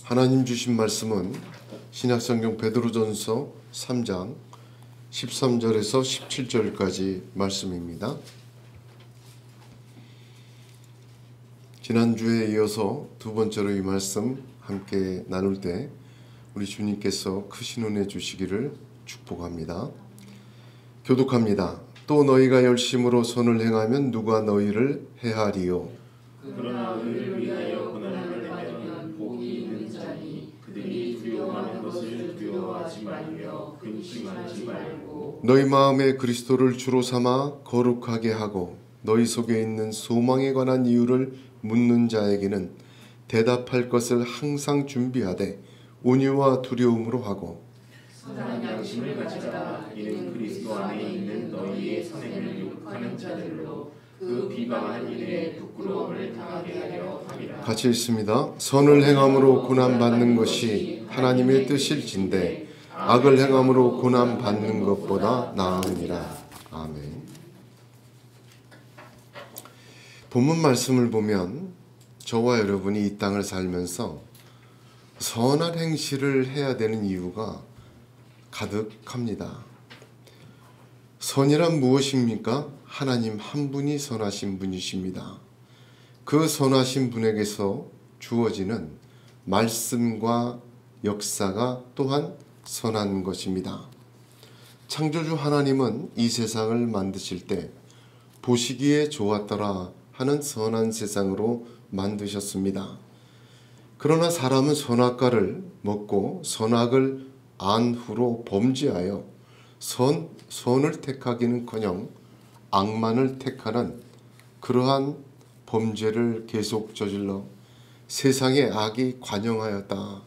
하나님 주신 말씀은 신약성경 베드로전서 3장 13절에서 17절까지 말씀입니다. 지난주에 이어서 두 번째로 이 말씀 함께 나눌 때 우리 주님께서 크신 은혜 주시기를 축복합니다. 교독합니다. 또 너희가 열심으로 선을 행하면 누가 너희를 해하리요. 그러나 의를 위하여 고난을 받으면 복이 있는 자니 그들이 두려워하는 것을 두려워하지 말며 근심하지 말고 너희 마음에 그리스도를 주로 삼아 거룩하게 하고 너희 속에 있는 소망에 관한 이유를 묻는 자에게는 대답할 것을 항상 준비하되 온유와 두려움으로 하고 선한 양심을 가지라. 이는 그리스도 안에 있는 너희의 선행을 욕하는 자들로 그 비방하는 일에 부끄러움을 당하게 하려 함이라. 같이 읽습니다. 선을 행함으로 고난받는 것이 하나님의 뜻일진데 악을 행함으로 고난받는 것보다 나으니라. 아멘. 본문 말씀을 보면 저와 여러분이 이 땅을 살면서 선한 행실을 해야 되는 이유가 가득합니다. 선이란 무엇입니까? 하나님 한 분이 선하신 분이십니다. 그 선하신 분에게서 주어지는 말씀과 역사가 또한 선한 것입니다. 창조주 하나님은 이 세상을 만드실 때 보시기에 좋았더라 하는 선한 세상으로 만드셨습니다. 그러나 사람은 선악과를 먹고 선악을 안 후로 범죄하여 선을 택하기는커녕 악만을 택하는 그러한 범죄를 계속 저질러 세상에 악이 관영하였다.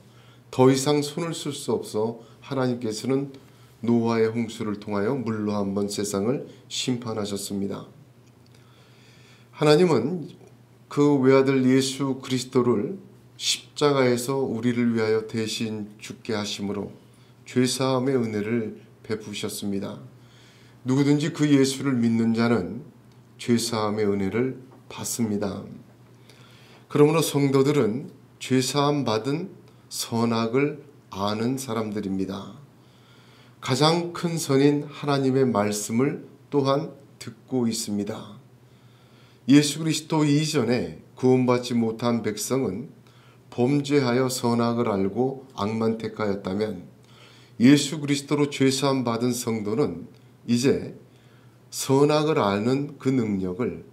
더 이상 손을 쓸 수 없어 하나님께서는 노아의 홍수를 통하여 물로 한번 세상을 심판하셨습니다. 하나님은 그 외아들 예수 그리스도를 십자가에서 우리를 위하여 대신 죽게 하심으로 죄사함의 은혜를 베푸셨습니다. 누구든지 그 예수를 믿는 자는 죄사함의 은혜를 받습니다. 그러므로 성도들은 죄사함 받은 선악을 아는 사람들입니다. 가장 큰 선인 하나님의 말씀을 또한 듣고 있습니다. 예수 그리스도 이전에 구원받지 못한 백성은 범죄하여 선악을 알고 악만 택하였다면 예수 그리스도로 죄사함 받은 성도는 이제 선악을 아는 그 능력을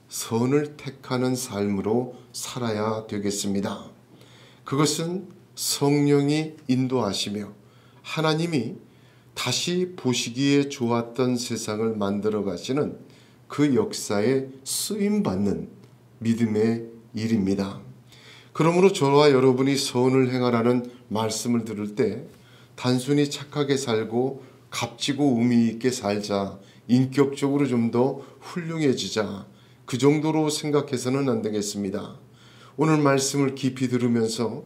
선을 택하는 삶으로 살아야 되겠습니다. 그것은 성령이 인도하시며 하나님이 다시 보시기에 좋았던 세상을 만들어 가시는 그 역사에 쓰임받는 믿음의 일입니다. 그러므로 저와 여러분이 선을 행하라는 말씀을 들을 때 단순히 착하게 살고 값지고 의미 있게 살자, 인격적으로 좀 더 훌륭해지자, 그 정도로 생각해서는 안 되겠습니다. 오늘 말씀을 깊이 들으면서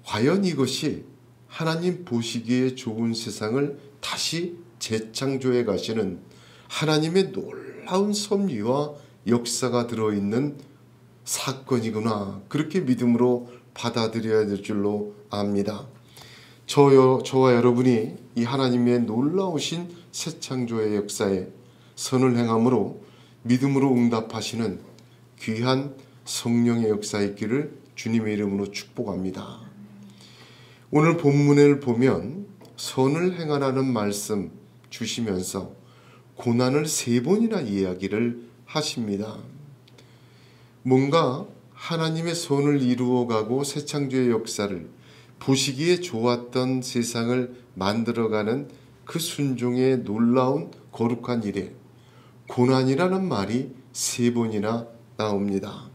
과연 이것이 하나님 보시기에 좋은 세상을 다시 재창조해 가시는 하나님의 놀라운 섭리와 역사가 들어있는 사건이구나, 그렇게 믿음으로 받아들여야 될 줄로 압니다. 저와 여러분이 이 하나님의 놀라우신 새 창조의 역사에 선을 행함으로 믿음으로 응답하시는 귀한 성령의 역사 있기를 주님의 이름으로 축복합니다. 오늘 본문을 보면 선을 행하라는 말씀 주시면서 고난을 3번이나 이야기를 하십니다. 뭔가 하나님의 선을 이루어가고 새 창조의 역사를 보시기에 좋았던 세상을 만들어가는 그 순종의 놀라운 거룩한 일에 고난이라는 말이 3번이나 나옵니다.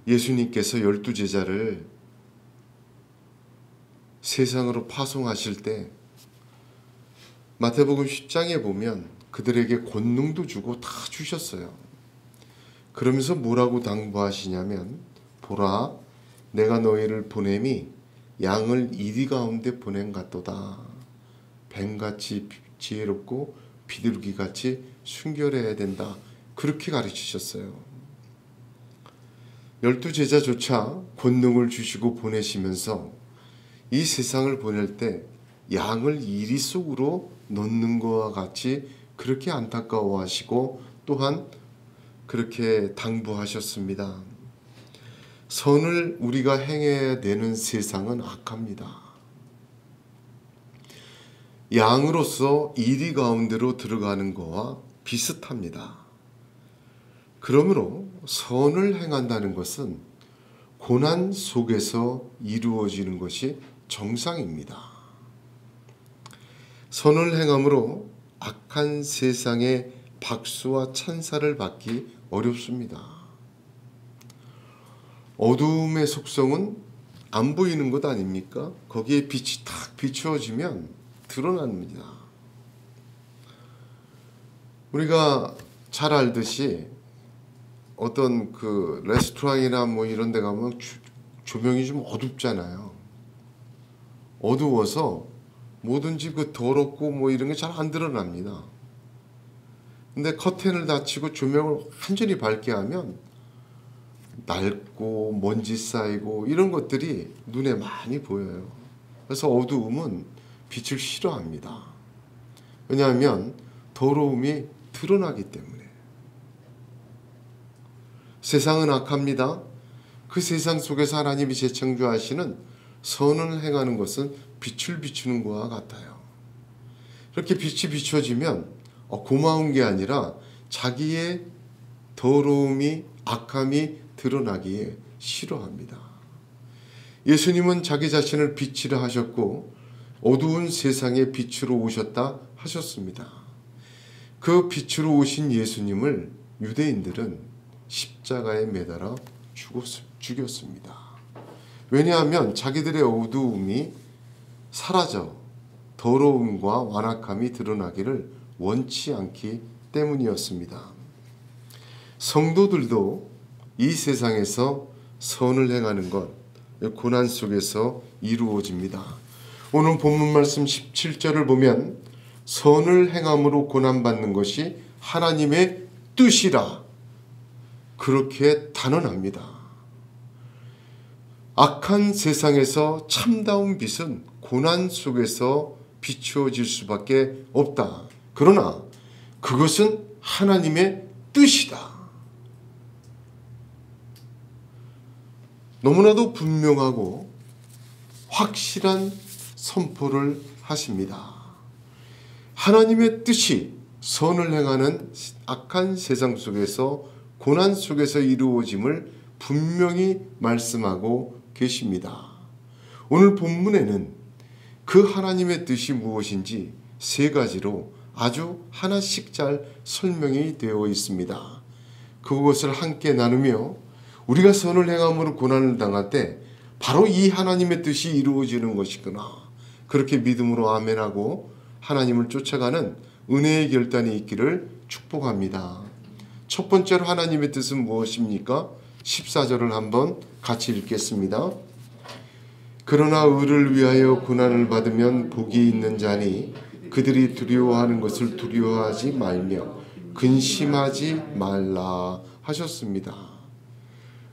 예수님께서 12제자를 세상으로 파송하실 때 마태복음 10장에 보면 그들에게 권능도 주고 다 주셨어요. 그러면서 뭐라고 당부하시냐면, 보라, 내가 너희를 보냄이 양을 이리 가운데 보냄 같도다. 뱀같이 지혜롭고 비둘기같이 순결해야 된다. 그렇게 가르치셨어요. 12 제자조차 권능을 주시고 보내시면서 이 세상을 보낼 때 양을 이리 속으로 넣는 것과 같이 그렇게 안타까워하시고 또한 그렇게 당부하셨습니다. 선을 우리가 행해야 되는 세상은 악합니다. 양으로서 이리 가운데로 들어가는 것과 비슷합니다. 그러므로 선을 행한다는 것은 고난 속에서 이루어지는 것이 정상입니다. 선을 행함으로 악한 세상의 박수와 찬사를 받기 어렵습니다. 어두움의 속성은 안 보이는 것 아닙니까? 거기에 빛이 탁 비추어지면 드러납니다. 우리가 잘 알듯이 어떤 그 레스토랑이나 뭐 이런 데 가면 조명이 좀 어둡잖아요. 어두워서 뭐든지 그 더럽고 뭐 이런 게 잘 안 드러납니다. 근데 커튼을 닫히고 조명을 완전히 밝게 하면 낡고 먼지 쌓이고 이런 것들이 눈에 많이 보여요. 그래서 어두움은 빛을 싫어합니다. 왜냐하면 더러움이 드러나기 때문에. 세상은 악합니다. 그 세상 속에서 하나님이 재창조하시는 선을 행하는 것은 빛을 비추는 것과 같아요. 이렇게 빛이 비춰지면 고마운 게 아니라 자기의 더러움이 악함이 드러나기에 싫어합니다. 예수님은 자기 자신을 빛이라 하셨고 어두운 세상에 빛으로 오셨다 하셨습니다. 그 빛으로 오신 예수님을 유대인들은 십자가에 매달아 죽였습니다. 왜냐하면 자기들의 어두움이 사라져 더러움과 완악함이 드러나기를 원치 않기 때문이었습니다. 성도들도 이 세상에서 선을 행하는 것, 고난 속에서 이루어집니다. 오늘 본문 말씀 17절을 보면 선을 행함으로 고난받는 것이 하나님의 뜻이라 그렇게 단언합니다. 악한 세상에서 참다운 빛은 고난 속에서 비추어질 수밖에 없다. 그러나 그것은 하나님의 뜻이다. 너무나도 분명하고 확실한 선포를 하십니다. 하나님의 뜻이 선을 행하는 악한 세상 속에서 고난 속에서 이루어짐을 분명히 말씀하고 계십니다. 오늘 본문에는 그 하나님의 뜻이 무엇인지 세 가지로 아주 하나씩 잘 설명이 되어 있습니다. 그것을 함께 나누며 우리가 선을 행함으로 고난을 당할 때 바로 이 하나님의 뜻이 이루어지는 것이구나. 그렇게 믿음으로 아멘하고 하나님을 쫓아가는 은혜의 결단이 있기를 축복합니다. 첫 번째로 하나님의 뜻은 무엇입니까? 14절을 한번 같이 읽겠습니다. 그러나 의를 위하여 고난을 받으면 복이 있는 자니 그들이 두려워하는 것을 두려워하지 말며 근심하지 말라 하셨습니다.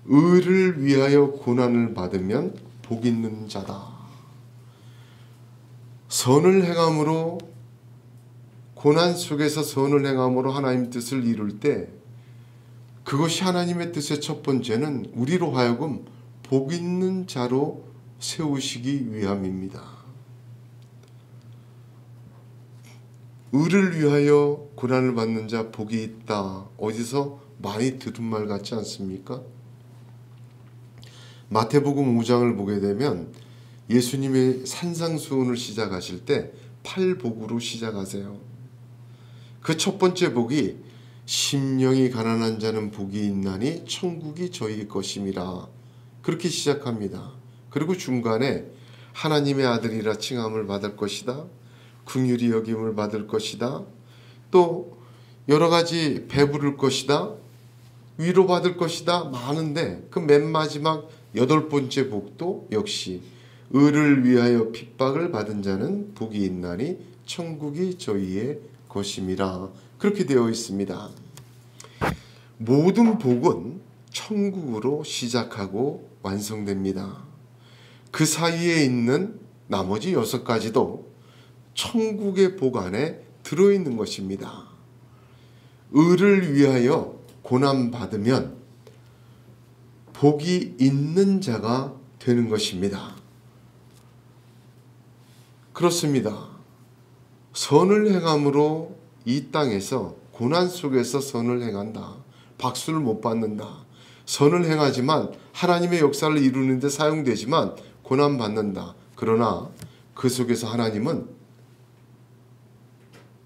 의를 위하여 고난을 받으면 복 있는 자다. 선을 행함으로 고난 속에서 선을 행함으로 하나님 뜻을 이룰 때 그것이 하나님의 뜻의 첫 번째는 우리로 하여금 복 있는 자로 세우시기 위함입니다. 의를 위하여 고난을 받는 자 복이 있다. 어디서 많이 들은 말 같지 않습니까? 마태복음 5장을 보게 되면 예수님의 산상수훈을 시작하실 때 8복으로 시작하세요. 그 첫 번째 복이 심령이 가난한 자는 복이 있나니 천국이 저희 것임이라 그렇게 시작합니다. 그리고 중간에 하나님의 아들이라 칭함을 받을 것이다. 긍휼히 여김을 받을 것이다. 또 여러 가지 배부를 것이다. 위로받을 것이다. 많은데 그 맨 마지막 8번째 복도 역시 의를 위하여 핍박을 받은 자는 복이 있나니 천국이 저희의 것임이라 그렇게 되어 있습니다. 모든 복은 천국으로 시작하고 완성됩니다. 그 사이에 있는 나머지 6가지도 천국의 복 안에 들어있는 것입니다. 의를 위하여 고난받으면 복이 있는 자가 되는 것입니다. 그렇습니다. 선을 행함으로 이 땅에서 고난 속에서 선을 행한다. 박수를 못 받는다. 선을 행하지만 하나님의 역사를 이루는 데 사용되지만 고난받는다. 그러나 그 속에서 하나님은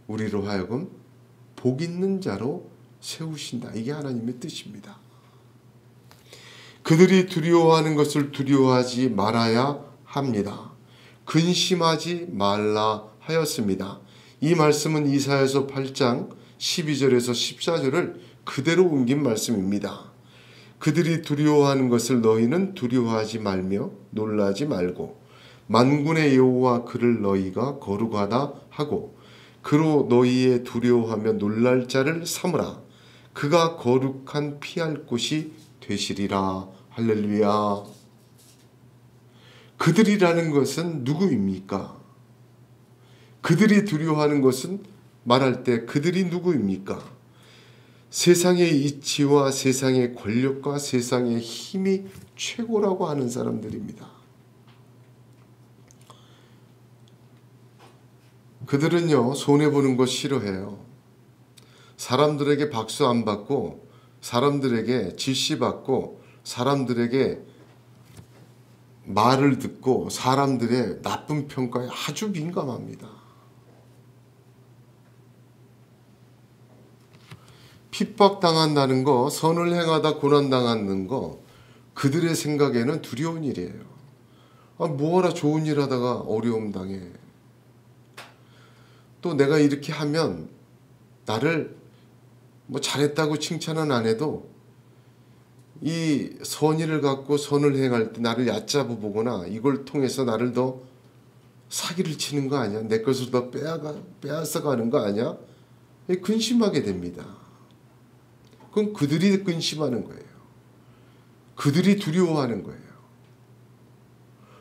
우리로 하여금 복 있는 자로 세우신다. 이게 하나님의 뜻입니다. 그들이 두려워하는 것을 두려워하지 말아야 합니다. 근심하지 말라 하였습니다. 이 말씀은 이사야서 8장 12절에서 14절을 그대로 옮긴 말씀입니다. 그들이 두려워하는 것을 너희는 두려워하지 말며 놀라지 말고 만군의 여호와 그를 너희가 거룩하다 하고 그로 너희의 두려워하며 놀랄 자를 삼으라. 그가 거룩한 피할 곳이 되시리라. 할렐루야. 그들이라는 것은 누구입니까? 그들이 두려워하는 것은 말할 때 그들이 누구입니까? 세상의 이치와 세상의 권력과 세상의 힘이 최고라고 하는 사람들입니다. 그들은요, 손해보는 거 싫어해요. 사람들에게 박수 안 받고 사람들에게 질시받고 사람들에게 말을 듣고 사람들의 나쁜 평가에 아주 민감합니다. 핍박당한다는 거, 선을 행하다 고난당하는 거 그들의 생각에는 두려운 일이에요. 뭐하라 좋은 일 하다가 어려움 당해. 또 내가 이렇게 하면 나를 잘했다고 칭찬은 안 해도 이 선의를 갖고 선을 행할 때 나를 얕잡아 보거나 이걸 통해서 나를 더 사기를 치는 거 아니야? 내 것을 더 빼앗아 가는 거 아니야? 근심하게 됩니다. 그건 그들이 근심하는 거예요. 그들이 두려워하는 거예요.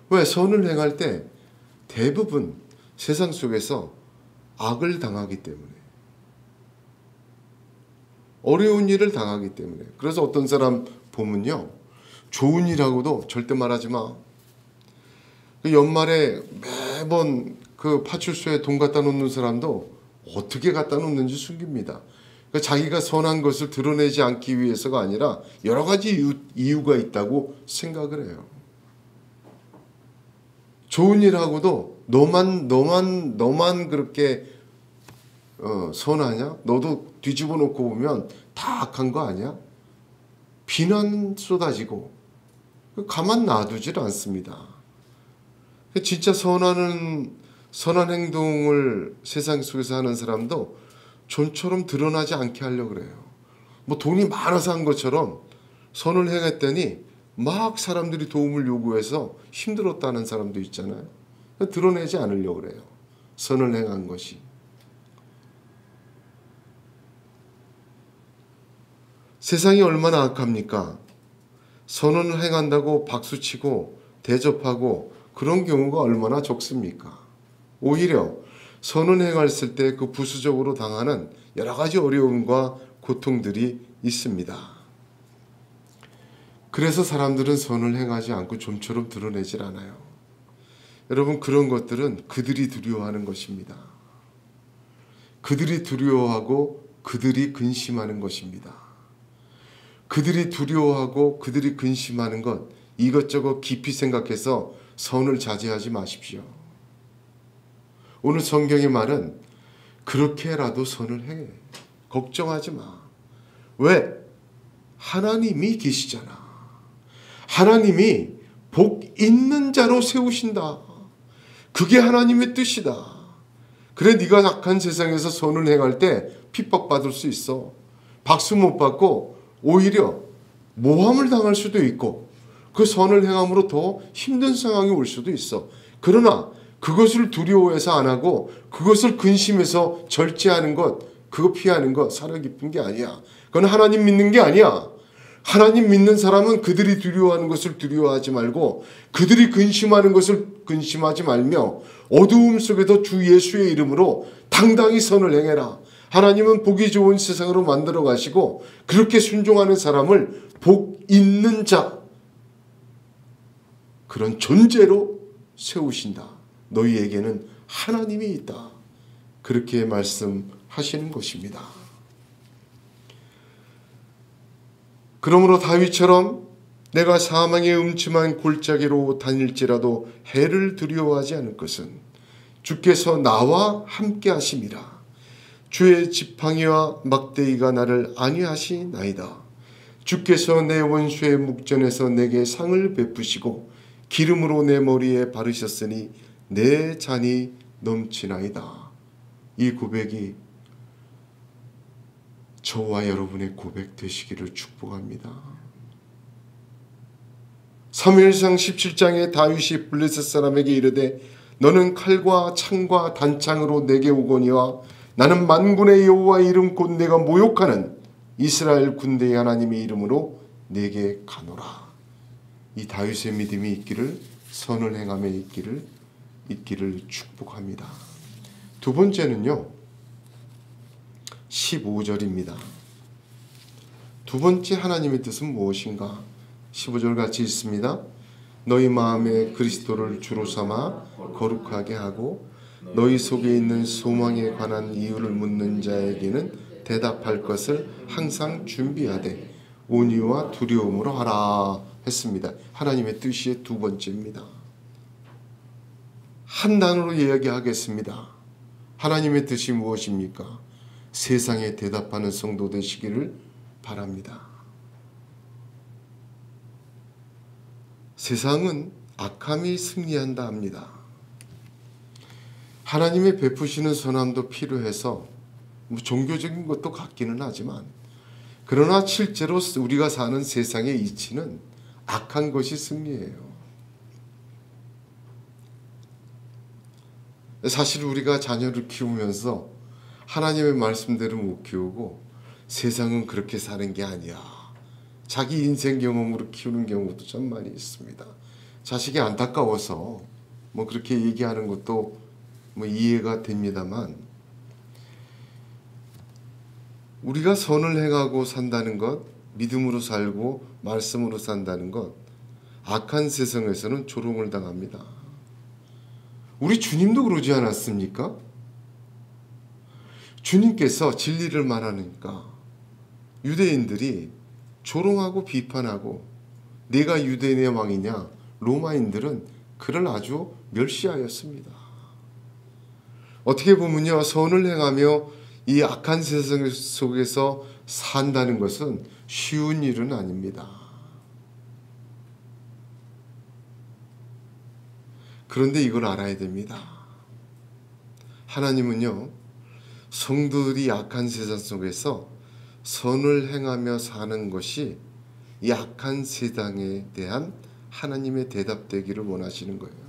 왜? 선을 행할 때 대부분 세상 속에서 악을 당하기 때문에, 어려운 일을 당하기 때문에. 그래서 어떤 사람 보면요, 좋은 일하고도 절대 말하지 마. 연말에 매번 그 파출소에 돈 갖다 놓는 사람도 어떻게 갖다 놓는지 숨깁니다. 자기가 선한 것을 드러내지 않기 위해서가 아니라 여러 가지 이유가 있다고 생각을 해요. 좋은 일하고도 너만 그렇게 선하냐? 너도 뒤집어 놓고 보면 다 악한 거 아니야? 비난 쏟아지고 가만 놔두질 않습니다. 진짜 선한 행동을 세상 속에서 하는 사람도 좀처럼 드러나지 않게 하려고 그래요. 돈이 많아서 한 것처럼 선을 행했더니 막 사람들이 도움을 요구해서 힘들었다는 사람도 있잖아요. 드러내지 않으려고 그래요. 선을 행한 것이. 세상이 얼마나 악합니까? 선언을 행한다고 박수치고 대접하고 그런 경우가 얼마나 적습니까? 오히려 선언 행했을 때 그 부수적으로 당하는 여러 가지 어려움과 고통들이 있습니다. 그래서 사람들은 선을 행하지 않고 좀처럼 드러내질 않아요. 여러분, 그런 것들은 그들이 두려워하는 것입니다. 그들이 두려워하고 그들이 근심하는 것입니다. 그들이 두려워하고 그들이 근심하는 것, 이것저것 깊이 생각해서 선을 자제하지 마십시오. 오늘 성경의 말은 그렇게라도 선을 행해. 걱정하지 마. 왜? 하나님이 계시잖아. 하나님이 복 있는 자로 세우신다. 그게 하나님의 뜻이다. 그래, 네가 악한 세상에서 선을 행할 때 핍박받을 수 있어. 박수 못 받고 오히려 모함을 당할 수도 있고 그 선을 행함으로 더 힘든 상황이 올 수도 있어. 그러나 그것을 두려워해서 안 하고 그것을 근심해서 절제하는 것, 그거 피하는 것 살아 깊은 게 아니야. 그건 하나님 믿는 게 아니야. 하나님 믿는 사람은 그들이 두려워하는 것을 두려워하지 말고 그들이 근심하는 것을 근심하지 말며 어두움 속에도 주 예수의 이름으로 당당히 선을 행해라. 하나님은 보기 좋은 세상으로 만들어 가시고 그렇게 순종하는 사람을 복 있는 자, 그런 존재로 세우신다. 너희에게는 하나님이 있다. 그렇게 말씀하시는 것입니다. 그러므로 다윗처럼 내가 사망의 음침한 골짜기로 다닐지라도 해를 두려워하지 않을 것은 주께서 나와 함께 하심이라. 주의 지팡이와 막대기가 나를 안위하시나이다. 주께서 내 원수의 목전에서 내게 상을 베푸시고 기름으로 내 머리에 바르셨으니 내 잔이 넘치나이다. 이 고백이 저와 여러분의 고백 되시기를 축복합니다. 사무엘상 17장에 다윗이 블레셋 사람에게 이르되 너는 칼과 창과 단창으로 내게 오거니와 나는 만군의 여호와의 이름 곧 내가 모욕하는 이스라엘 군대의 하나님의 이름으로 내게 가노라. 이 다윗의 믿음이 있기를, 선을 행함에 있기를 축복합니다. 두 번째는요, 15절입니다. 두 번째 하나님의 뜻은 무엇인가? 15절 같이 읽습니다. 너희 마음에 그리스도를 주로 삼아 거룩하게 하고 너희 속에 있는 소망에 관한 이유를 묻는 자에게는 대답할 것을 항상 준비하되 온유와 두려움으로 하라 했습니다. 하나님의 뜻이 두 번째입니다. 한 단어로 이야기하겠습니다. 하나님의 뜻이 무엇입니까? 세상에 대답하는 성도 되시기를 바랍니다. 세상은 악함이 승리한다 합니다. 하나님의 베푸시는 선함도 필요해서 종교적인 것도 같기는 하지만 그러나 실제로 우리가 사는 세상의 이치는 악한 것이 승리해요. 사실 우리가 자녀를 키우면서 하나님의 말씀대로 못 키우고 세상은 그렇게 사는 게 아니야. 자기 인생 경험으로 키우는 경우도 참 많이 있습니다. 자식이 안타까워서 그렇게 얘기하는 것도 이해가 됩니다만 우리가 선을 행하고 산다는 것, 믿음으로 살고 말씀으로 산다는 것, 악한 세상에서는 조롱을 당합니다. 우리 주님도 그러지 않았습니까? 주님께서 진리를 말하니까 유대인들이 조롱하고 비판하고 내가 유대인의 왕이냐? 로마인들은 그를 아주 멸시하였습니다. 어떻게 보면요, 선을 행하며 이 악한 세상 속에서 산다는 것은 쉬운 일은 아닙니다. 그런데 이걸 알아야 됩니다. 하나님은요, 성도들이 악한 세상 속에서 선을 행하며 사는 것이 이 악한 세상에 대한 하나님의 대답되기를 원하시는 거예요.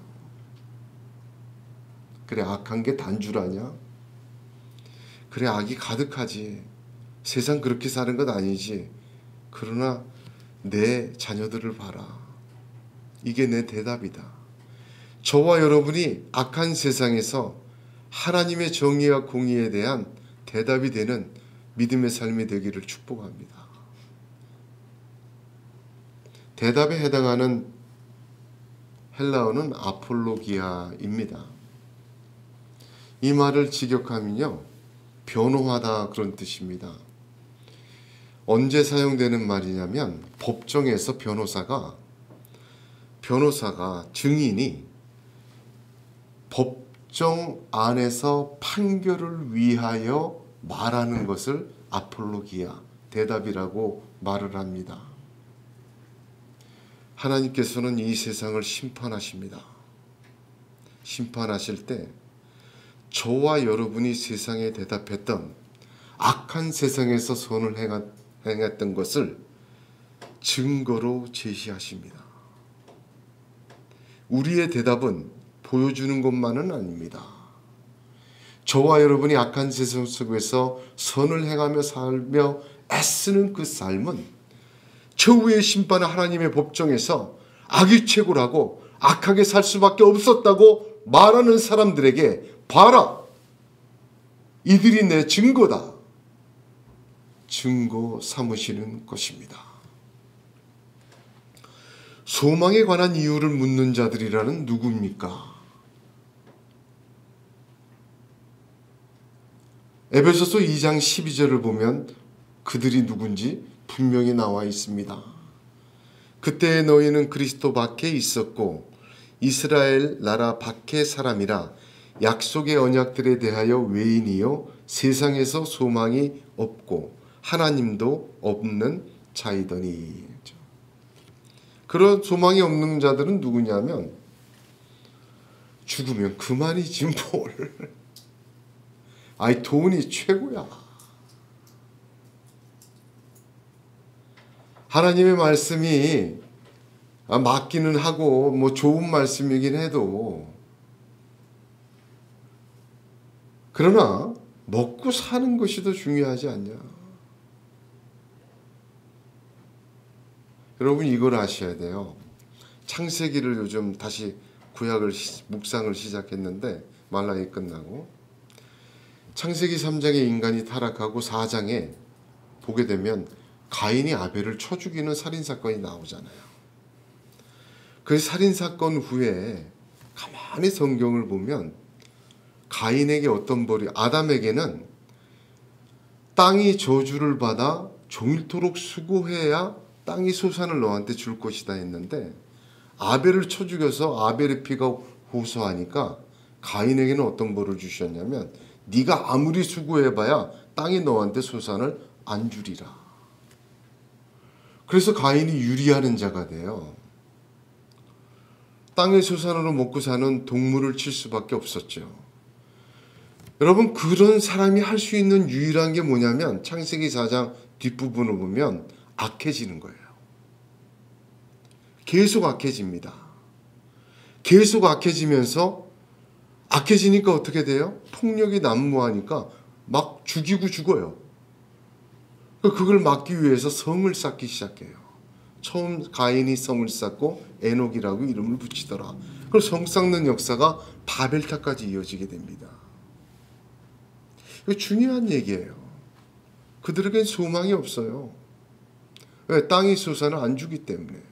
그래, 악한 게 단주라냐? 그래, 악이 가득하지. 세상 그렇게 사는 것 아니지. 그러나 내 자녀들을 봐라. 이게 내 대답이다. 저와 여러분이 악한 세상에서 하나님의 정의와 공의에 대한 대답이 되는 믿음의 삶이 되기를 축복합니다. 대답에 해당하는 헬라어는 아폴로기아입니다. 이 말을 직역하면요, 변호하다 그런 뜻입니다. 언제 사용되는 말이냐면 법정에서 변호사가 증인이 법정 안에서 판결을 위하여 말하는 것을 아폴로기아, 대답이라고 말을 합니다. 하나님께서는 이 세상을 심판하십니다. 심판하실 때 저와 여러분이 세상에 대답했던 악한 세상에서 선을 행했던 것을 증거로 제시하십니다. 우리의 대답은 보여주는 것만은 아닙니다. 저와 여러분이 악한 세상 속에서 선을 행하며 살며 애쓰는 그 삶은 최후의 심판은 하나님의 법정에서 악이 최고라고 악하게 살 수밖에 없었다고 말하는 사람들에게 봐라, 이들이 내 증거다, 증거 삼으시는 것입니다. 소망에 관한 이유를 묻는 자들이라는 누구입니까? 에베소서 2장 12절을 보면 그들이 누군지 분명히 나와 있습니다. 그때 너희는 그리스도 밖에 있었고 이스라엘 나라 밖의 사람이라 약속의 언약들에 대하여 외인이요 세상에서 소망이 없고 하나님도 없는 자이더니. 그런 소망이 없는 자들은 누구냐면 죽으면 그만이지 뭘. 아이, 돈이 최고야. 하나님의 말씀이 맞기는 하고 뭐 좋은 말씀이긴 해도, 그러나 먹고 사는 것이 더 중요하지 않냐. 여러분, 이걸 아셔야 돼요. 창세기를 요즘 다시 구약을 묵상을 시작했는데 말라기 끝나고 창세기 3장에 인간이 타락하고 4장에 보게 되면 가인이 아벨을 쳐 죽이는 살인사건이 나오잖아요. 그 살인사건 후에 가만히 성경을 보면 가인에게 어떤 벌이, 아담에게는 땅이 저주를 받아 종일토록 수고해야 땅이 소산을 너한테 줄 것이다 했는데 아벨을 쳐 죽여서 아벨의 피가 호소하니까 가인에게는 어떤 벌을 주셨냐면 네가 아무리 수고해봐야 땅이 너한테 소산을 안 주리라. 그래서 가인이 유리하는 자가 돼요. 땅의 소산으로 먹고 사는 동물을 칠 수밖에 없었죠. 여러분, 그런 사람이 할 수 있는 유일한 게 뭐냐면 창세기 4장 뒷부분을 보면 악해지는 거예요. 계속 악해집니다. 계속 악해지면서 악해지니까 어떻게 돼요? 폭력이 난무하니까 막 죽이고 죽어요. 그걸 막기 위해서 성을 쌓기 시작해요. 처음 가인이 성을 쌓고 에녹이라고 이름을 붙이더라. 그리고 성 쌓는 역사가 바벨탑까지 이어지게 됩니다. 이거 중요한 얘기예요. 그들에겐 소망이 없어요. 왜? 땅이 소산을 안 주기 때문에.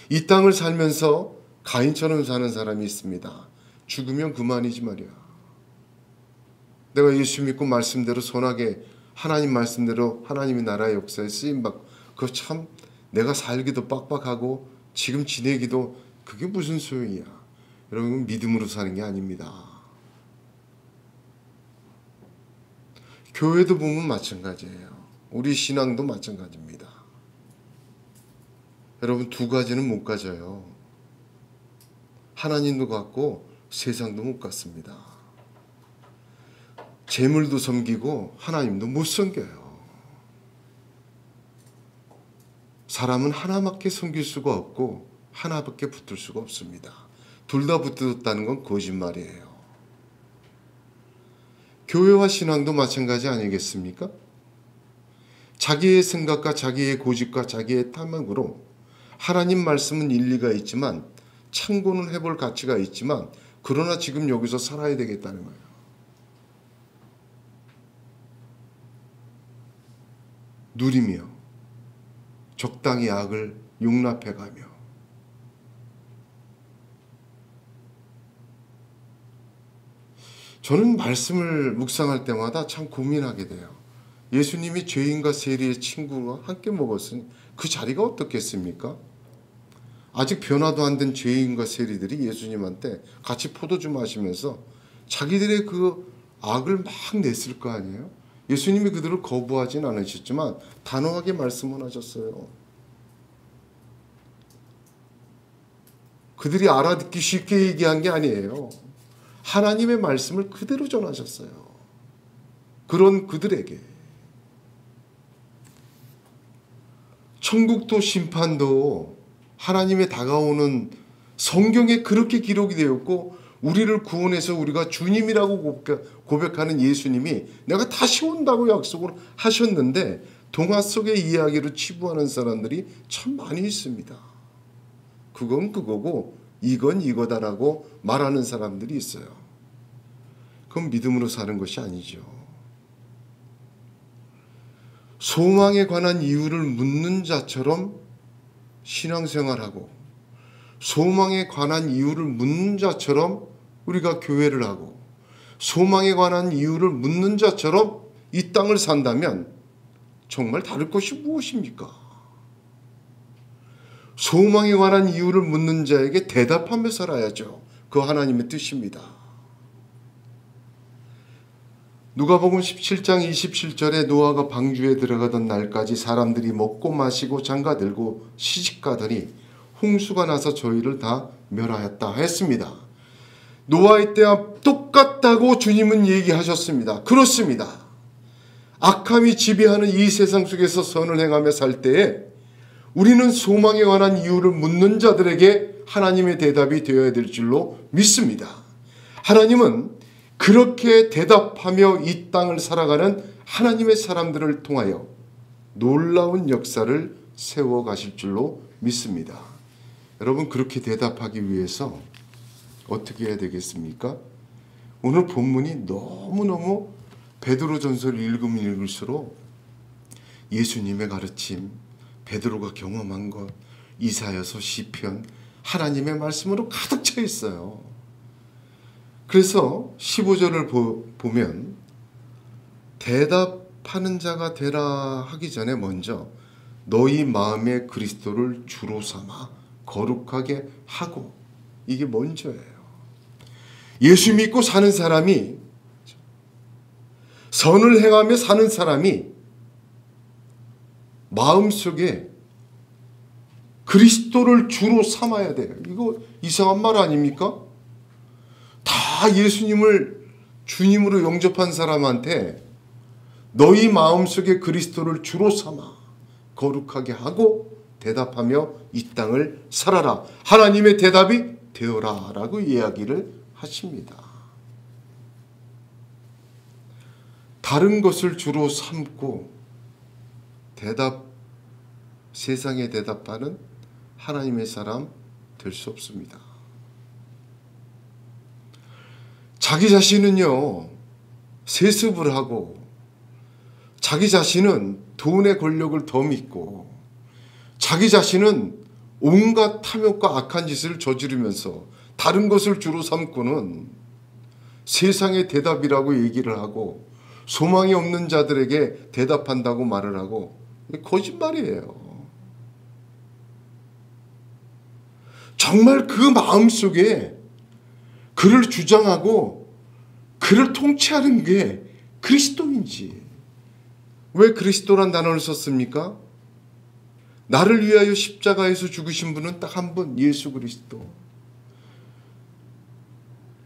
이 땅을 살면서 가인처럼 사는 사람이 있습니다. 죽으면 그만이지 말이야. 내가 예수 믿고 말씀대로 선하게 하나님 말씀대로 하나님의 나라의 역사에 쓰임받고, 그거 참 내가 살기도 빡빡하고 지금 지내기도 그게 무슨 소용이야. 여러분, 믿음으로 사는 게 아닙니다. 교회도 보면 마찬가지예요. 우리 신앙도 마찬가지입니다. 여러분, 두 가지는 못 가져요. 하나님도 갖고 세상도 못 갖습니다. 재물도 섬기고 하나님도 못 섬겨요. 사람은 하나밖에 섬길 수가 없고 하나밖에 붙들 수가 없습니다. 둘 다 붙들었다는 건 거짓말이에요. 교회와 신앙도 마찬가지 아니겠습니까? 자기의 생각과 자기의 고집과 자기의 탐욕으로 하나님 말씀은 일리가 있지만 참고는 해볼 가치가 있지만 그러나 지금 여기서 살아야 되겠다는 거예요. 누리며 적당히 악을 용납해가며 저는 말씀을 묵상할 때마다 참 고민하게 돼요. 예수님이 죄인과 세리의 친구와 함께 먹었으니 그 자리가 어떻겠습니까? 아직 변화도 안 된 죄인과 세리들이 예수님한테 같이 포도주 마시면서 자기들의 그 악을 막 냈을 거 아니에요? 예수님이 그들을 거부하진 않으셨지만 단호하게 말씀을 하셨어요. 그들이 알아듣기 쉽게 얘기한 게 아니에요. 하나님의 말씀을 그대로 전하셨어요. 그런 그들에게 천국도 심판도 하나님의 다가오는 성경에 그렇게 기록이 되었고 우리를 구원해서 우리가 주님이라고 고백하는 예수님이 내가 다시 온다고 약속을 하셨는데 동화 속의 이야기로 치부하는 사람들이 참 많이 있습니다. 그건 그거고 이건 이거다라고 말하는 사람들이 있어요. 그건 믿음으로 사는 것이 아니죠. 소망에 관한 이유를 묻는 자처럼 신앙생활하고 소망에 관한 이유를 묻는 자처럼 우리가 교회를 하고 소망에 관한 이유를 묻는 자처럼 이 땅을 산다면 정말 다를 것이 무엇입니까? 소망에 관한 이유를 묻는 자에게 대답하며 살아야죠. 그 하나님의 뜻입니다. 누가복음 17장 27절에 노아가 방주에 들어가던 날까지 사람들이 먹고 마시고 장가들고 시집가더니 홍수가 나서 저희를 다 멸하였다 했습니다. 노아의 때와 똑같다고 주님은 얘기하셨습니다. 그렇습니다. 악함이 지배하는 이 세상 속에서 선을 행하며 살 때에 우리는 소망에 관한 이유를 묻는 자들에게 하나님의 대답이 되어야 될 줄로 믿습니다. 하나님은 그렇게 대답하며 이 땅을 살아가는 하나님의 사람들을 통하여 놀라운 역사를 세워가실 줄로 믿습니다. 여러분, 그렇게 대답하기 위해서 어떻게 해야 되겠습니까? 오늘 본문이 너무너무 베드로전서를 읽으면 읽을수록 예수님의 가르침, 베드로가 경험한 것, 이사야서, 시편, 하나님의 말씀으로 가득 차 있어요. 그래서 15절을 보면 대답하는 자가 되라 하기 전에 먼저 너희 마음에 그리스도를 주로 삼아 거룩하게 하고, 이게 먼저예요. 예수 믿고 사는 사람이, 선을 행하며 사는 사람이 마음속에 그리스도를 주로 삼아야 돼요. 이거 이상한 말 아닙니까? 다 예수님을 주님으로 영접한 사람한테 너희 마음속에 그리스도를 주로 삼아 거룩하게 하고 대답하며 이 땅을 살아라. 하나님의 대답이 되어라 라고 이야기를 하십니다. 다른 것을 주로 삼고 세상에 대답하는 하나님의 사람 될 수 없습니다. 자기 자신은요, 세습을 하고 자기 자신은 돈의 권력을 더 믿고 자기 자신은 온갖 탐욕과 악한 짓을 저지르면서 다른 것을 주로 삼고는 세상의 대답이라고 얘기를 하고 소망이 없는 자들에게 대답한다고 말을 하고, 거짓말이에요. 정말 그 마음속에 그를 주장하고 그를 통치하는 게 그리스도인지. 왜 그리스도란 단어를 썼습니까? 나를 위하여 십자가에서 죽으신 분은 딱 한 분, 예수 그리스도.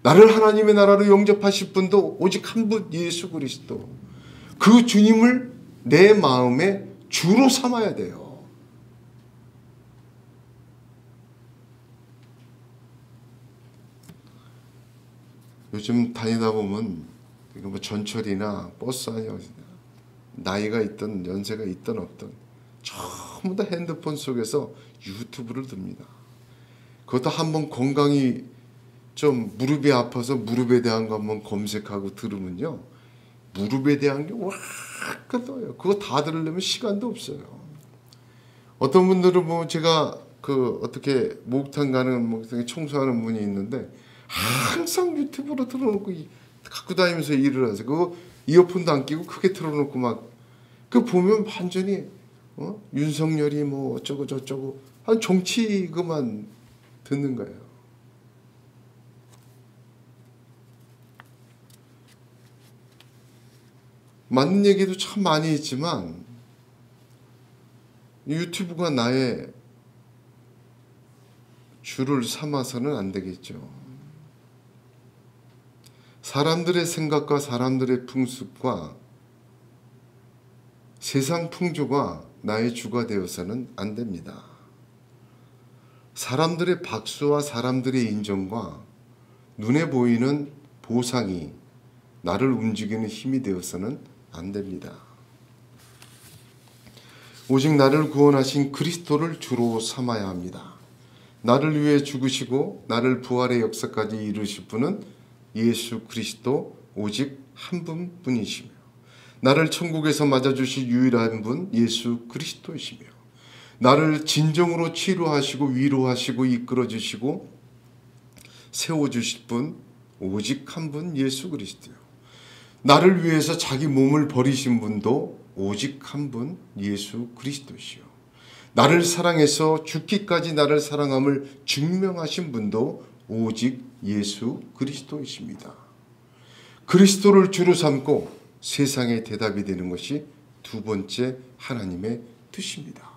나를 하나님의 나라로 영접하실 분도 오직 한 분, 예수 그리스도. 그 주님을 내 마음에 주로 삼아야 돼요. 요즘 다니다 보면 뭐 전철이나 버스 안에 나이가 있든 연세가 있든 없든 전부 다 핸드폰 속에서 유튜브를 듭니다. 그것도 한번 건강이 좀 무릎이 아파서 무릎에 대한 거 한번 검색하고 들으면요, 무릎에 대한 게 와 떠요. 그거 다 들으려면 시간도 없어요. 어떤 분들은 뭐 제가 어떻게 목욕탕 가는 목욕탕에 청소하는 분이 있는데 항상 유튜브로 틀어놓고 갖고 다니면서 일을 하세요. 그거 이어폰도 안 끼고 크게 틀어놓고 막 그 보면 완전히 윤석열이 뭐 어쩌고 저쩌고 한 정치 그만 듣는 거예요. 맞는 얘기도 참 많이 있지만 유튜브가 나의 주를 삼아서는 안 되겠죠. 사람들의 생각과 사람들의 풍습과 세상 풍조가 나의 주가 되어서는 안 됩니다. 사람들의 박수와 사람들의 인정과 눈에 보이는 보상이 나를 움직이는 힘이 되어서는 안 됩니다. 오직 나를 구원하신 그리스도를 주로 삼아야 합니다. 나를 위해 죽으시고 나를 부활의 역사까지 이루실 분은 예수 그리스도 오직 한 분뿐이시며 나를 천국에서 맞아주실 유일한 분 예수 그리스도이시며 나를 진정으로 치료하시고 위로하시고 이끌어주시고 세워주실 분 오직 한 분 예수 그리스도요. 나를 위해서 자기 몸을 버리신 분도 오직 한 분 예수 그리스도시요. 나를 사랑해서 죽기까지 나를 사랑함을 증명하신 분도 오직 예수 그리스도이십니다. 그리스도를 주로 삼고 세상의 대답이 되는 것이 두 번째 하나님의 뜻입니다.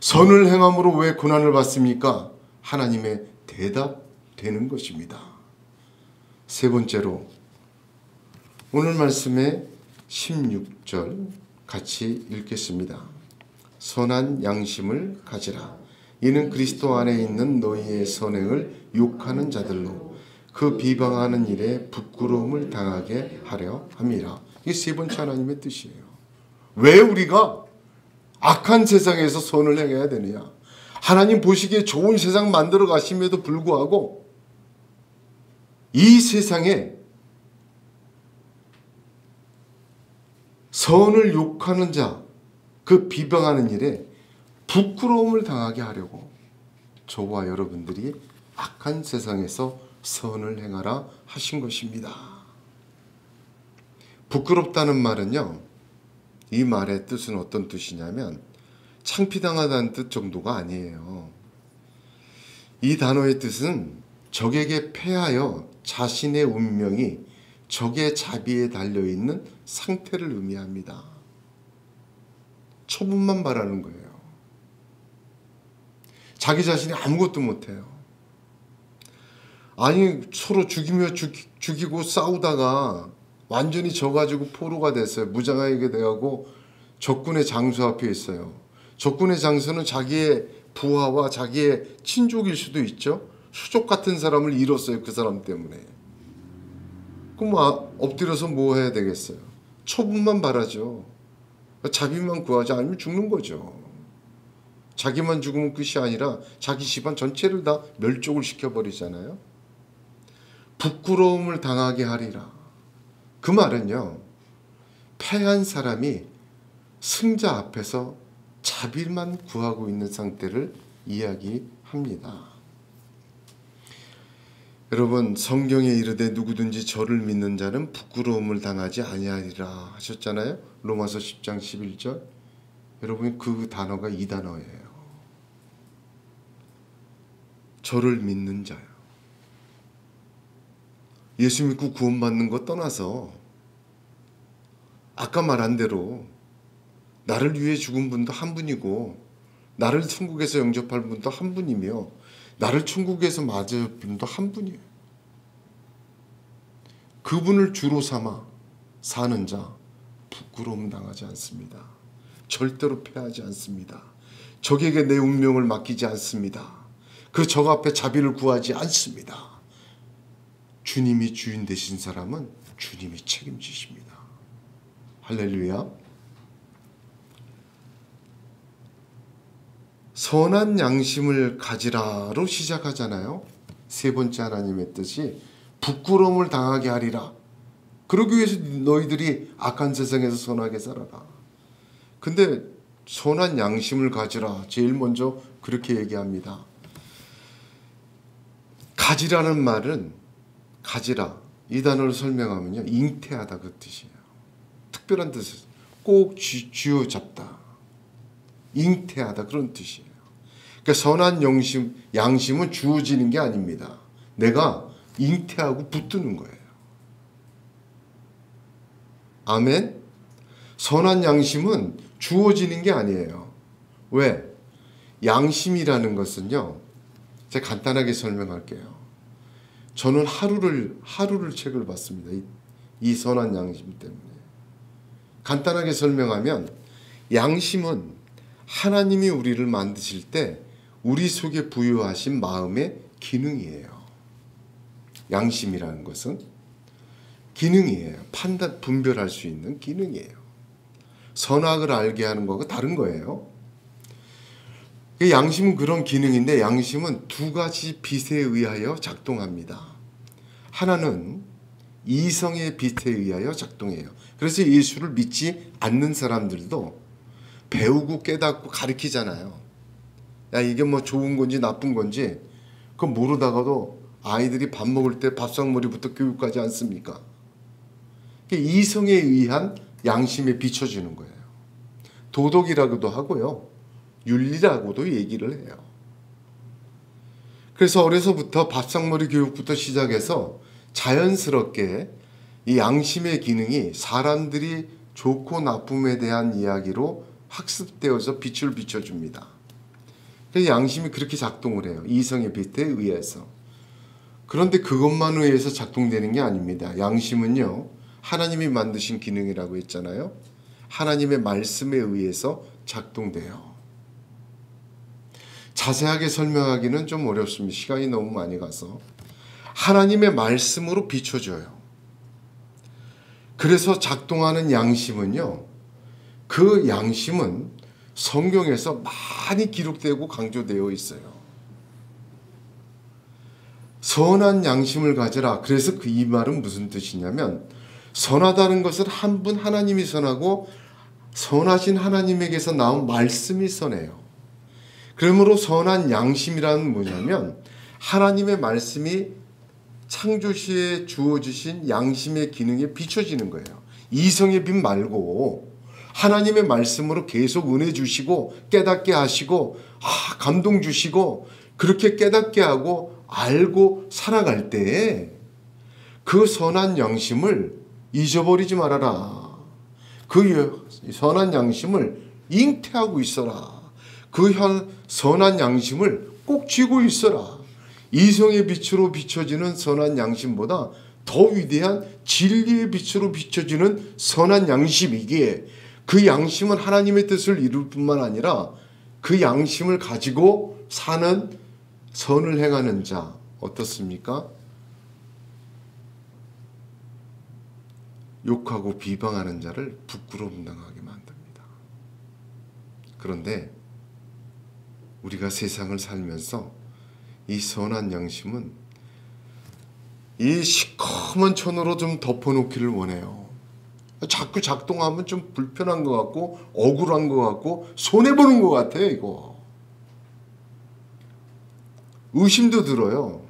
선을 행함으로 왜 고난을 받습니까? 하나님의 대답되는 것입니다. 세 번째로 오늘 말씀의 16절 같이 읽겠습니다. 선한 양심을 가지라. 이는 그리스도 안에 있는 너희의 선행을 욕하는 자들로 그 비방하는 일에 부끄러움을 당하게 하려 함이라. 이게 세 번째 하나님의 뜻이에요. 왜 우리가 악한 세상에서 선을 행해야 되느냐? 하나님 보시기에 좋은 세상 만들어 가심에도 불구하고 이 세상에 선을 욕하는 자, 그 비방하는 일에 부끄러움을 당하게 하려고 저와 여러분들이 악한 세상에서 선을 행하라 하신 것입니다. 부끄럽다는 말은요, 이 말의 뜻은 어떤 뜻이냐면 창피당하다는 뜻 정도가 아니에요. 이 단어의 뜻은 적에게 패하여 자신의 운명이 적의 자비에 달려있는 상태를 의미합니다. 처분만 바라는 거예요. 자기 자신이 아무것도 못해요. 아니 서로 죽이며 죽이고 싸우다가 완전히 져가지고 포로가 됐어요. 무장하게 돼가고 적군의 장수 앞에 있어요. 적군의 장수는 자기의 부하와 자기의 친족일 수도 있죠. 수족 같은 사람을 잃었어요. 그 사람 때문에. 그럼 엎드려서 뭐 해야 되겠어요? 처분만 바라죠. 자비만 구하지 않으면 죽는 거죠. 자기만 죽으면 끝이 아니라 자기 집안 전체를 다 멸족을 시켜버리잖아요. 부끄러움을 당하게 하리라. 그 말은요, 패한 사람이 승자 앞에서 자비만 구하고 있는 상태를 이야기합니다. 여러분, 성경에 이르되 누구든지 저를 믿는 자는 부끄러움을 당하지 아니하리라 하셨잖아요. 로마서 10장 11절. 여러분, 그 단어가 이 단어예요. 저를 믿는 자요. 예수 믿고 구원받는 것 떠나서 아까 말한 대로 나를 위해 죽은 분도 한 분이고 나를 천국에서 영접할 분도 한 분이며 나를 천국에서 맞을 분도 한 분이에요. 그분을 주로 삼아 사는 자 부끄러움 당하지 않습니다. 절대로 패하지 않습니다. 적에게 내 운명을 맡기지 않습니다. 그 적 앞에 자비를 구하지 않습니다. 주님이 주인 되신 사람은 주님이 책임지십니다. 할렐루야. 선한 양심을 가지라로 시작하잖아요. 세 번째 하나님의 뜻이 부끄러움을 당하게 하리라. 그러기 위해서 너희들이 악한 세상에서 선하게 살아라. 근데 선한 양심을 가지라. 제일 먼저 그렇게 얘기합니다. 가지라는 말은 가지라. 이 단어를 설명하면요, 잉태하다 그 뜻이에요. 특별한 뜻을 꼭 쥐어잡다. 잉태하다 그런 뜻이에요. 그러니까 선한 양심은 주어지는 게 아닙니다. 내가 잉태하고 붙드는 거예요. 아멘. 선한 양심은 주어지는 게 아니에요. 왜? 양심이라는 것은요, 제가 간단하게 설명할게요. 저는 하루를 책을 봤습니다. 이 선한 양심 때문에. 간단하게 설명하면 양심은 하나님이 우리를 만드실 때 우리 속에 부여하신 마음의 기능이에요. 양심이라는 것은 기능이에요. 분별할 수 있는 기능이에요. 선악을 알게 하는 거하고 다른 거예요. 양심은 그런 기능인데 양심은 두 가지 빛에 의하여 작동합니다. 하나는 이성의 빛에 의하여 작동해요. 그래서 예수를 믿지 않는 사람들도 배우고 깨닫고 가르치잖아요. 야, 이게 뭐 좋은 건지 나쁜 건지 그거 모르다가도 아이들이 밥 먹을 때 밥상머리부터 교육하지 않습니까? 이성에 의한 양심에 비춰주는 거예요. 도덕이라고도 하고요. 윤리라고도 얘기를 해요. 그래서 어려서부터 밥상머리 교육부터 시작해서 자연스럽게 이 양심의 기능이 사람들이 좋고 나쁨에 대한 이야기로 학습되어서 빛을 비춰줍니다. 그래서 양심이 그렇게 작동을 해요. 이성의 빛에 의해서. 그런데 그것만 의해서 작동되는 게 아닙니다. 양심은요, 하나님이 만드신 기능이라고 했잖아요. 하나님의 말씀에 의해서 작동돼요. 자세하게 설명하기는 좀 어렵습니다. 시간이 너무 많이 가서. 하나님의 말씀으로 비춰줘요. 그래서 작동하는 양심은요, 그 양심은 성경에서 많이 기록되고 강조되어 있어요. 선한 양심을 가져라. 그래서 이 말은 무슨 뜻이냐면, 선하다는 것은 한 분 하나님이 선하고 선하신 하나님에게서 나온 말씀이 선해요. 그러므로 선한 양심이라는 뭐냐면 하나님의 말씀이 창조시에 주어주신 양심의 기능에 비춰지는 거예요. 이성의 빛 말고 하나님의 말씀으로 계속 은혜 주시고 깨닫게 하시고 감동 주시고 그렇게 깨닫게 하고 알고 살아갈 때에 그 선한 양심을 잊어버리지 말아라. 그 선한 양심을 잉태하고 있어라. 그 선한 양심을 꼭 쥐고 있어라. 이성의 빛으로 비춰지는 선한 양심보다 더 위대한 진리의 빛으로 비춰지는 선한 양심이기에 그 양심은 하나님의 뜻을 이룰 뿐만 아니라 그 양심을 가지고 사는 선을 행하는 자 어떻습니까? 욕하고 비방하는 자를 부끄러움 당하게 만듭니다. 그런데 우리가 세상을 살면서 이 선한 양심은 이 시커먼 천으로 좀 덮어놓기를 원해요. 자꾸 작동하면 좀 불편한 것 같고 억울한 것 같고 손해보는 것 같아요. 이거 의심도 들어요.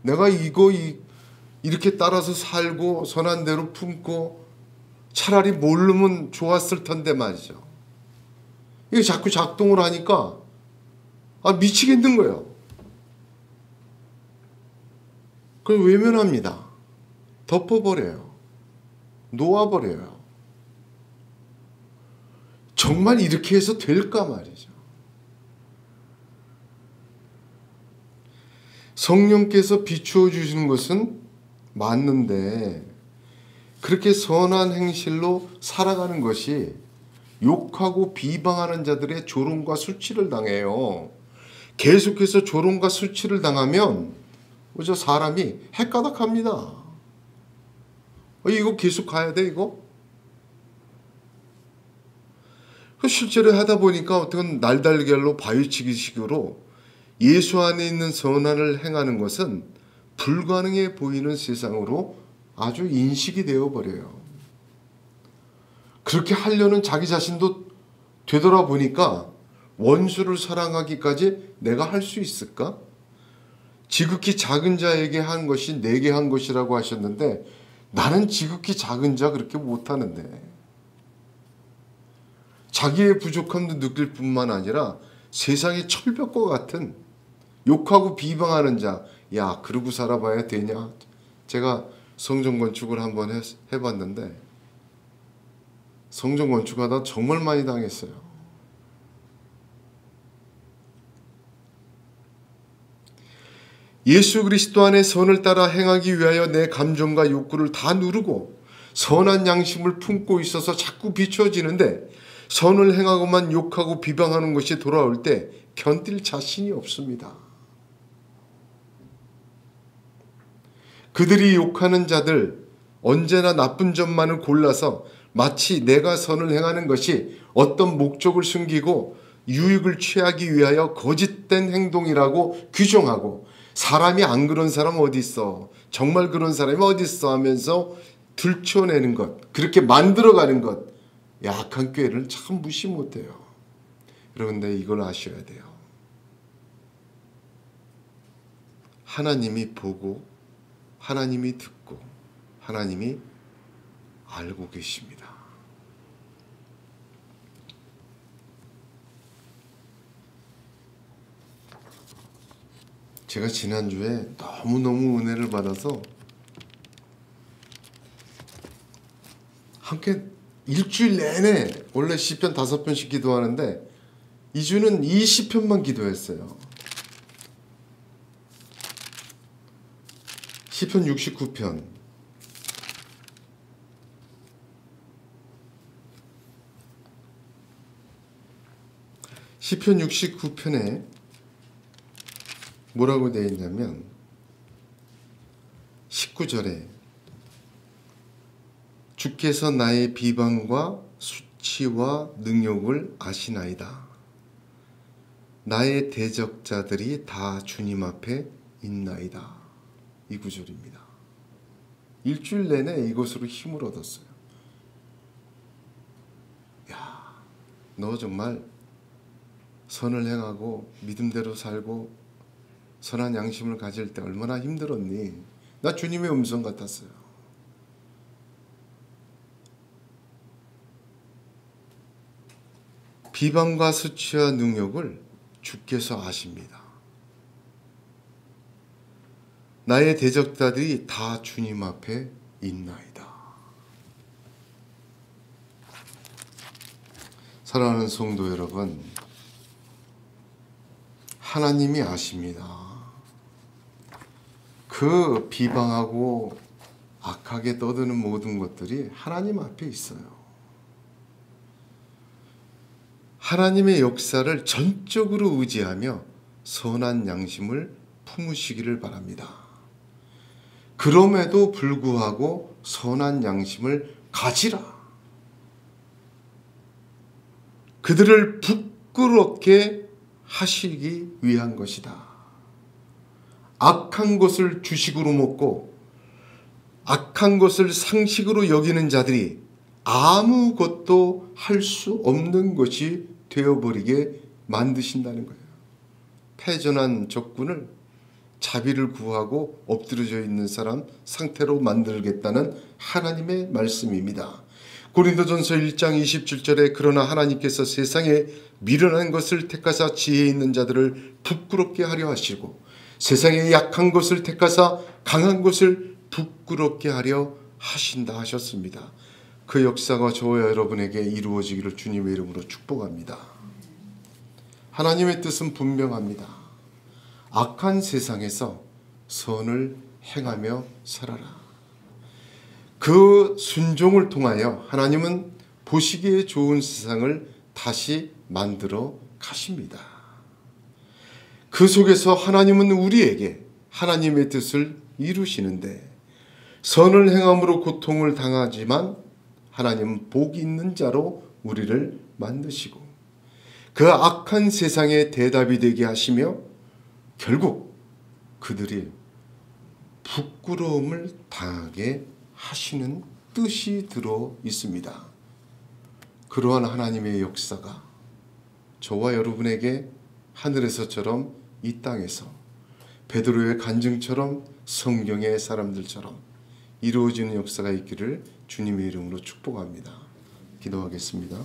내가 이렇게 따라서 살고 선한 대로 품고 차라리 모르면 좋았을 텐데 말이죠. 이게 자꾸 작동을 하니까 미치겠는 거예요. 그걸 외면합니다. 덮어버려요. 놓아버려요. 정말 이렇게 해서 될까 말이죠. 성령께서 비추어 주시는 것은 맞는데 그렇게 선한 행실로 살아가는 것이 욕하고 비방하는 자들의 조롱과 수치를 당해요. 계속해서 조롱과 수치를 당하면 그저 사람이 헷가닥합니다. 이거 계속 가야 돼 이거? 실제로 하다 보니까 어떤 날달걀로 바위치기식으로 예수 안에 있는 선한을 행하는 것은 불가능해 보이는 세상으로 아주 인식이 되어버려요. 그렇게 하려는 자기 자신도 되돌아보니까 원수를 사랑하기까지 내가 할 수 있을까? 지극히 작은 자에게 한 것이 내게 한 것이라고 하셨는데 나는 지극히 작은 자 그렇게 못하는데 자기의 부족함도 느낄 뿐만 아니라 세상의 철벽과 같은 욕하고 비방하는 자, 야 그러고 살아봐야 되냐? 제가 성전 건축을 한번 해봤는데 성전 건축하다 정말 많이 당했어요. 예수 그리스도 안에 선을 따라 행하기 위하여 내 감정과 욕구를 다 누르고 선한 양심을 품고 있어서 자꾸 비춰지는데 선을 행하고만 욕하고 비방하는 것이 돌아올 때 견딜 자신이 없습니다. 그들이 욕하는 자들 언제나 나쁜 점만을 골라서 마치 내가 선을 행하는 것이 어떤 목적을 숨기고 유익을 취하기 위하여 거짓된 행동이라고 규정하고, 사람이 안 그런 사람 어디 있어, 정말 그런 사람이 어디 있어 하면서 들춰내는 것, 그렇게 만들어가는 것, 약한 교회를 참 무시 못해요. 그런데 이걸 아셔야 돼요. 하나님이 보고, 하나님이 듣고, 하나님이 알고 계십니다. 제가 지난주에 너무너무 은혜를 받아서 함께 일주일 내내, 원래 시편 5편씩 기도하는데 2주는 20편만 기도했어요. 시편 69편, 시편 69편에 뭐라고 되어 있냐면 19절에 주께서 나의 비방과 수치와 능욕을 아시나이다. 나의 대적자들이 다 주님 앞에 있나이다. 이 구절입니다. 일주일 내내 이것으로 힘을 얻었어요. 야, 너 정말 선을 행하고 믿음대로 살고 선한 양심을 가질 때 얼마나 힘들었니? 나 주님의 음성 같았어요. 비방과 수치와 능욕을 주께서 아십니다. 나의 대적자들이 다 주님 앞에 있나이다. 사랑하는 성도 여러분, 하나님이 아십니다. 그 비방하고 악하게 떠드는 모든 것들이 하나님 앞에 있어요. 하나님의 역사를 전적으로 의지하며 선한 양심을 품으시기를 바랍니다. 그럼에도 불구하고 선한 양심을 가지라. 그들을 부끄럽게 하시기 위한 것이다. 악한 것을 주식으로 먹고 악한 것을 상식으로 여기는 자들이 아무것도 할 수 없는 것이 되어버리게 만드신다는 거예요. 패전한 적군을 자비를 구하고 엎드려져 있는 사람 상태로 만들겠다는 하나님의 말씀입니다. 고린도전서 1장 27절에 그러나 하나님께서 세상에 미련한 것을 택하사 지혜 있는 자들을 부끄럽게 하려 하시고 세상에 약한 것을 택하사 강한 것을 부끄럽게 하려 하신다 하셨습니다. 그 역사가 저와 여러분에게 이루어지기를 주님의 이름으로 축복합니다. 하나님의 뜻은 분명합니다. 악한 세상에서 선을 행하며 살아라. 그 순종을 통하여 하나님은 보시기에 좋은 세상을 다시 만들어 가십니다. 그 속에서 하나님은 우리에게 하나님의 뜻을 이루시는데 선을 행함으로 고통을 당하지만 하나님은 복이 있는 자로 우리를 만드시고 그 악한 세상에 대답이 되게 하시며 결국 그들이 부끄러움을 당하게 하시는 뜻이 들어 있습니다. 그러한 하나님의 역사가 저와 여러분에게 하늘에서처럼 이 땅에서 베드로의 간증처럼 성경의 사람들처럼 이루어지는 역사가 있기를 주님의 이름으로 축복합니다. 기도하겠습니다.